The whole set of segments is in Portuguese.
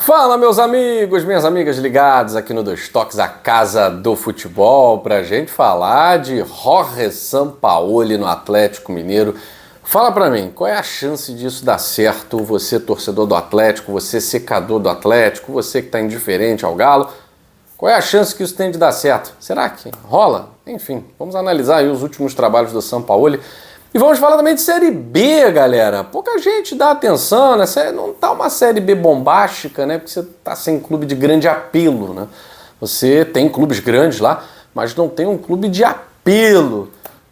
Fala, meus amigos, minhas amigas ligados aqui no Dois Toques, a casa do futebol, pra gente falar de Jorge Sampaoli no Atlético Mineiro. Fala pra mim, qual é a chance disso dar certo? Você, torcedor do Atlético, você, secador do Atlético, você que tá indiferente ao Galo, qual é a chance que isso tem de dar certo? Será que rola? Enfim, vamos analisar aí os últimos trabalhos do Sampaoli. E vamos falar também de Série B, galera. Pouca gente dá atenção, né? Não tá uma Série B bombástica, né? Porque você tá sem clube de grande apelo, né? Você tem clubes grandes lá, mas não tem um clube de apelo.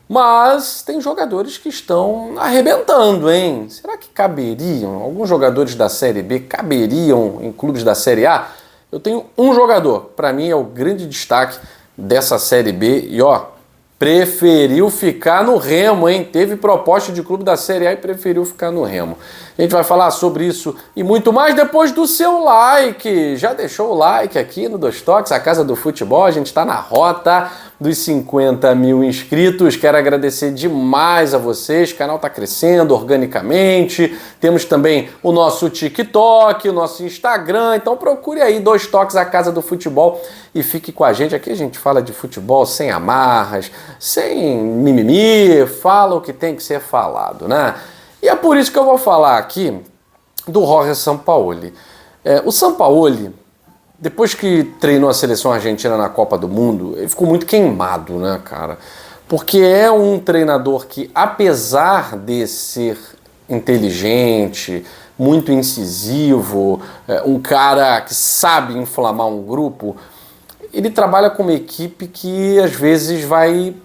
Mas tem jogadores que estão arrebentando, hein? Será que caberiam? Alguns jogadores da Série B caberiam em clubes da Série A? Eu tenho um jogador, para mim é o grande destaque dessa Série B e ó, preferiu ficar no Remo, hein? Teve proposta de clube da Série A e preferiu ficar no Remo. A gente vai falar sobre isso e muito mais depois do seu like. Já deixou o like aqui no Dois Toques, a casa do futebol? A gente está na rota dos 50 mil inscritos. Quero agradecer demais a vocês. O canal está crescendo organicamente. Temos também o nosso TikTok, o nosso Instagram. Então procure aí Dois Toques, a casa do futebol, e fique com a gente. Aqui a gente fala de futebol sem amarras, sem mimimi, fala o que tem que ser falado, né? E é por isso que eu vou falar aqui do Jorge Sampaoli. O Sampaoli, depois que treinou a seleção argentina na Copa do Mundo, ele ficou muito queimado, né, cara? Porque é um treinador que, apesar de ser inteligente, muito incisivo, um cara que sabe inflamar um grupo, ele trabalha com uma equipe que às vezes vai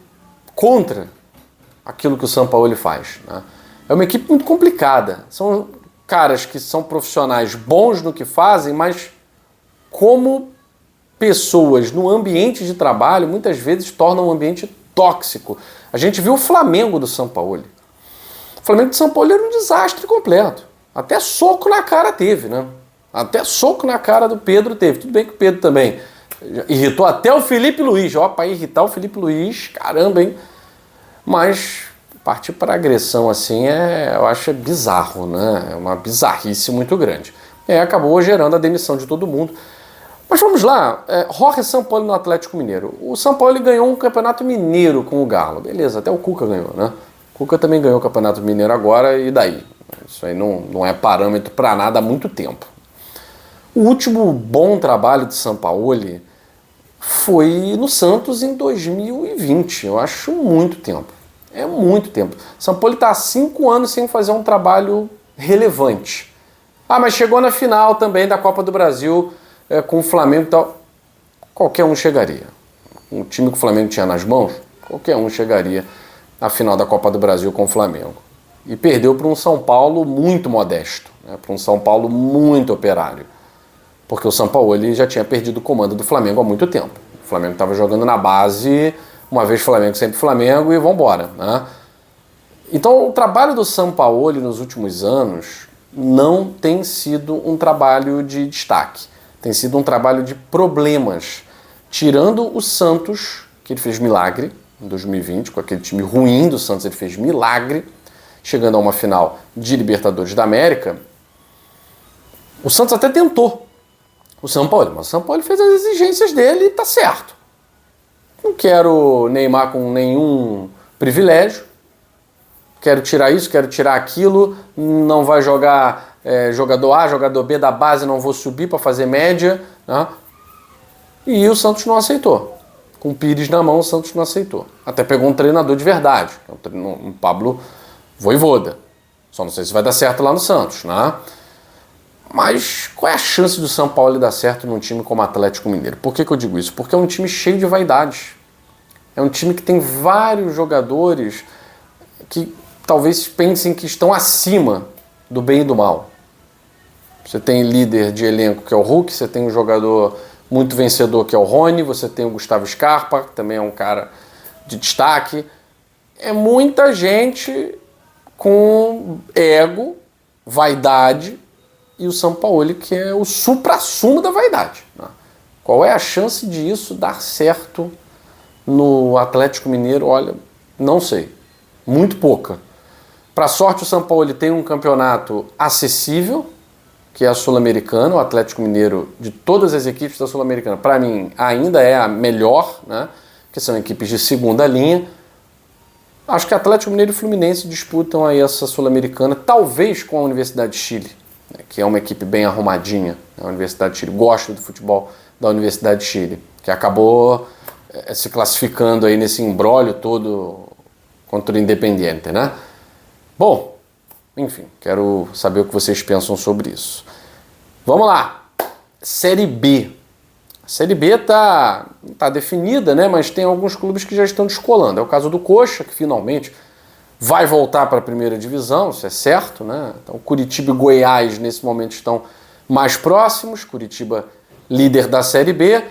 contra aquilo que o Sampaoli faz, né? É uma equipe muito complicada. São caras que são profissionais bons no que fazem, mas como pessoas no ambiente de trabalho, muitas vezes tornam um ambiente tóxico. A gente viu o Flamengo do Sampaoli. O Flamengo do Sampaoli era um desastre completo. Até soco na cara teve, né? Até soco na cara do Pedro teve. Tudo bem que o Pedro também irritou até o Felipe Luiz. Ó, para irritar o Felipe Luiz, caramba, hein? Mas partir para agressão assim eu acho bizarro, né? É uma bizarrice muito grande. Acabou gerando a demissão de todo mundo. Mas vamos lá, Jorge Sampaoli no Atlético Mineiro. O Sampaoli ganhou um campeonato mineiro com o Galo. Beleza, até o Cuca ganhou, né? O Cuca também ganhou o campeonato mineiro agora, e daí? Isso aí não é parâmetro para nada há muito tempo. O último bom trabalho de Sampaoli foi no Santos em 2020. Eu acho muito tempo. É muito tempo. Sampaoli está há 5 anos sem fazer um trabalho relevante. Ah, mas chegou na final também da Copa do Brasil com o Flamengo e tal. Qualquer um chegaria. O time que o Flamengo tinha nas mãos, qualquer um chegaria na final da Copa do Brasil com o Flamengo. E perdeu para um São Paulo muito modesto, né? Para um São Paulo muito operário. Porque o Sampaoli já tinha perdido o comando do Flamengo há muito tempo. O Flamengo estava jogando na base, uma vez Flamengo, sempre Flamengo, e vambora, né? Então o trabalho do Sampaoli nos últimos anos não tem sido um trabalho de destaque. Tem sido um trabalho de problemas. Tirando o Santos, que ele fez milagre em 2020, com aquele time ruim do Santos, ele fez milagre, chegando a uma final de Libertadores da América. O Santos até tentou o Sampaoli, mas o Sampaoli fez as exigências dele e tá certo. Não quero Neymar com nenhum privilégio, quero tirar isso, quero tirar aquilo, não vai jogar jogador A, jogador B da base, não vou subir para fazer média, né? E o Santos não aceitou. Com o Pires na mão, o Santos não aceitou. Até pegou um treinador de verdade, um Pablo Vojvoda. Só não sei se vai dar certo lá no Santos, né? Mas qual é a chance do Sampaoli dar certo num time como o Atlético Mineiro? Por que eu digo isso? Porque é um time cheio de vaidades. É um time que tem vários jogadores que talvez pensem que estão acima do bem e do mal. Você tem líder de elenco que é o Hulk, você tem um jogador muito vencedor que é o Rony, você tem o Gustavo Scarpa, que também é um cara de destaque. É muita gente com ego, vaidade, e o Sampaoli que é o suprassumo da vaidade, né? Qual é a chance disso dar certo no Atlético Mineiro? Olha, não sei. Muito pouca. Para sorte, o Sampaoli tem um campeonato acessível, que é a Sul-Americana. O Atlético Mineiro, de todas as equipes da Sul-Americana, para mim, ainda é a melhor, né? Que são equipes de segunda linha. Acho que Atlético Mineiro e Fluminense disputam aí essa Sul-Americana, talvez com a Universidade de Chile, né? Que é uma equipe bem arrumadinha. A Universidade de Chile, gosto do futebol da Universidade de Chile, que acabou se classificando aí nesse imbróglio todo contra o Independiente, né? Bom, enfim, quero saber o que vocês pensam sobre isso. Vamos lá, Série B. A Série B tá definida, né? Mas tem alguns clubes que já estão descolando. É o caso do Coxa, que finalmente vai voltar para a primeira divisão, isso é certo, né? Então, Curitiba e Goiás, nesse momento, estão mais próximos. Curitiba, líder da Série B,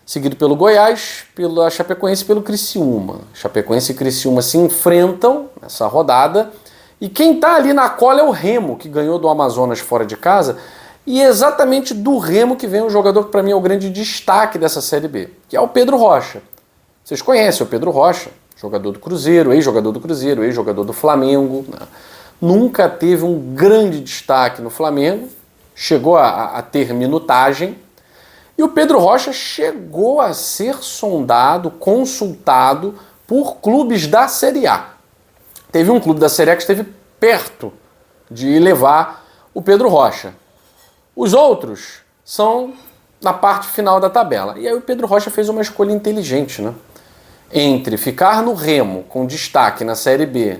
seguido pelo Goiás, pela Chapecoense e pelo Criciúma. Chapecoense e Criciúma se enfrentam nessa rodada. E quem está ali na cola é o Remo, que ganhou do Amazonas fora de casa. E é exatamente do Remo que vem um jogador que para mim é o grande destaque dessa Série B, que é o Pedro Rocha. Vocês conhecem o Pedro Rocha, jogador do Cruzeiro, ex-jogador do Cruzeiro, ex-jogador do Flamengo. Né? Nunca teve um grande destaque no Flamengo, chegou a ter minutagem. E o Pedro Rocha chegou a ser sondado, consultado por clubes da Série A. Teve um clube da Série A que esteve perto de levar o Pedro Rocha. Os outros são na parte final da tabela. E aí o Pedro Rocha fez uma escolha inteligente, né? Entre ficar no Remo com destaque na Série B,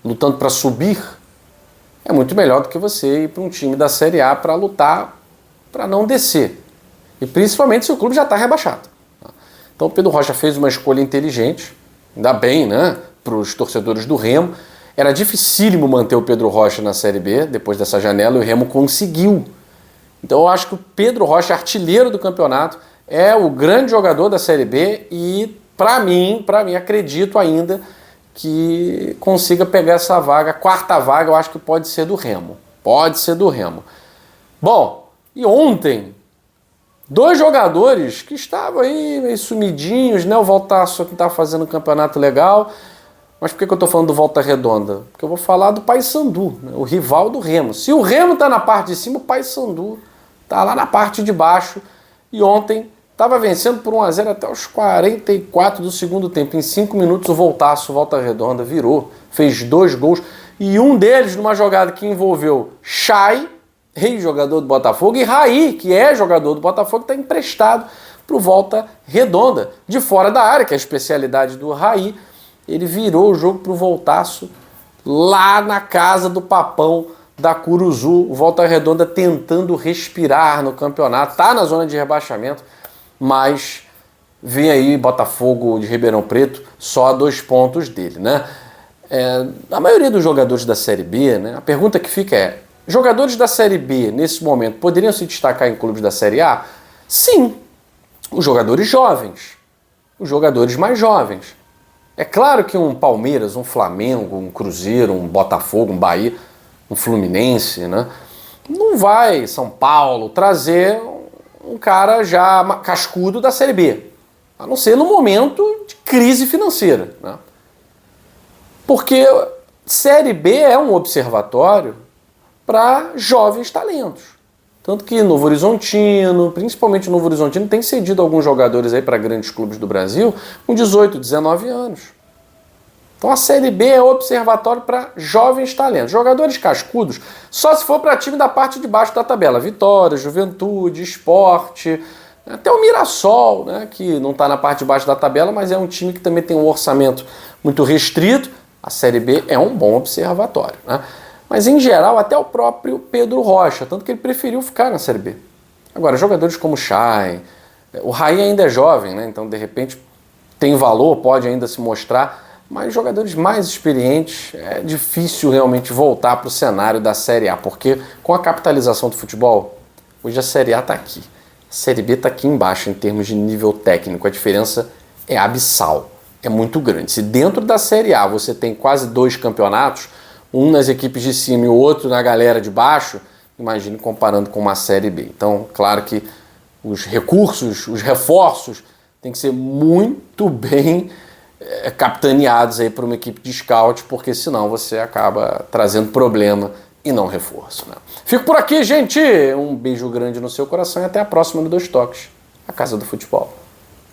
lutando para subir, é muito melhor do que você ir para um time da Série A para lutar para não descer. E principalmente se o clube já está rebaixado. Então o Pedro Rocha fez uma escolha inteligente, ainda bem, né? Para os torcedores do Remo. Era dificílimo manter o Pedro Rocha na Série B depois dessa janela e o Remo conseguiu. Então eu acho que o Pedro Rocha, artilheiro do campeonato, é o grande jogador da Série B e, para mim, acredito ainda que consiga pegar essa vaga. A quarta vaga eu acho que pode ser do Remo. Pode ser do Remo. Bom, e ontem, dois jogadores que estavam aí meio sumidinhos, né? O Voltaço que estava fazendo um campeonato legal. Mas por que eu estou falando do Volta Redonda? Porque eu vou falar do Paysandu, né? O rival do Remo. Se o Remo está na parte de cima, o Paysandu está lá na parte de baixo. E ontem estava vencendo por 1-0 até os 44 do segundo tempo. Em 5 minutos o Voltaço, Volta Redonda, virou, fez 2 gols. E um deles numa jogada que envolveu Chay, ex-jogador do Botafogo, e Raí, que é jogador do Botafogo, está emprestado para o Volta Redonda, de fora da área, que é a especialidade do Raí. Ele virou o jogo para o Voltaço lá na casa do Papão da Curuzu. O Volta Redonda tentando respirar no campeonato. Está na zona de rebaixamento, mas vem aí Botafogo de Ribeirão Preto só a 2 pontos dele, né? A maioria dos jogadores da Série B, né? A pergunta que fica é: jogadores da Série B, nesse momento, poderiam se destacar em clubes da Série A? Sim. Os jogadores jovens. Os jogadores mais jovens. É claro que um Palmeiras, um Flamengo, um Cruzeiro, um Botafogo, um Bahia, um Fluminense, né? Não vai, São Paulo, trazer um cara já cascudo da Série B. A não ser no momento de crise financeira, né? Porque Série B é um observatório para jovens talentos. Tanto que Novo Horizontino, principalmente Novo Horizontino, tem cedido alguns jogadores aí para grandes clubes do Brasil com 18, 19 anos. Então a Série B é observatório para jovens talentos. Jogadores cascudos, só se for para time da parte de baixo da tabela. Vitória, Juventude, Sport, até o Mirassol, né, que não está na parte de baixo da tabela, mas é um time que também tem um orçamento muito restrito. A Série B é um bom observatório, né? Mas, em geral, até o próprio Pedro Rocha, tanto que ele preferiu ficar na Série B. Agora, jogadores como o Chay, o Raí ainda é jovem, né? Então, de repente, tem valor, pode ainda se mostrar, mas jogadores mais experientes, é difícil realmente voltar para o cenário da Série A, porque com a capitalização do futebol, hoje a Série A está aqui. A Série B está aqui embaixo em termos de nível técnico, a diferença é abissal, é muito grande. Se dentro da Série A você tem quase 2 campeonatos, um nas equipes de cima e o outro na galera de baixo, imagine comparando com uma Série B. Então, claro que os recursos, os reforços, têm que ser muito bem capitaneados aí por uma equipe de scout, porque senão você acaba trazendo problema e não reforço, né? Fico por aqui, gente. Um beijo grande no seu coração e até a próxima no Dois Toques, a Casa do Futebol.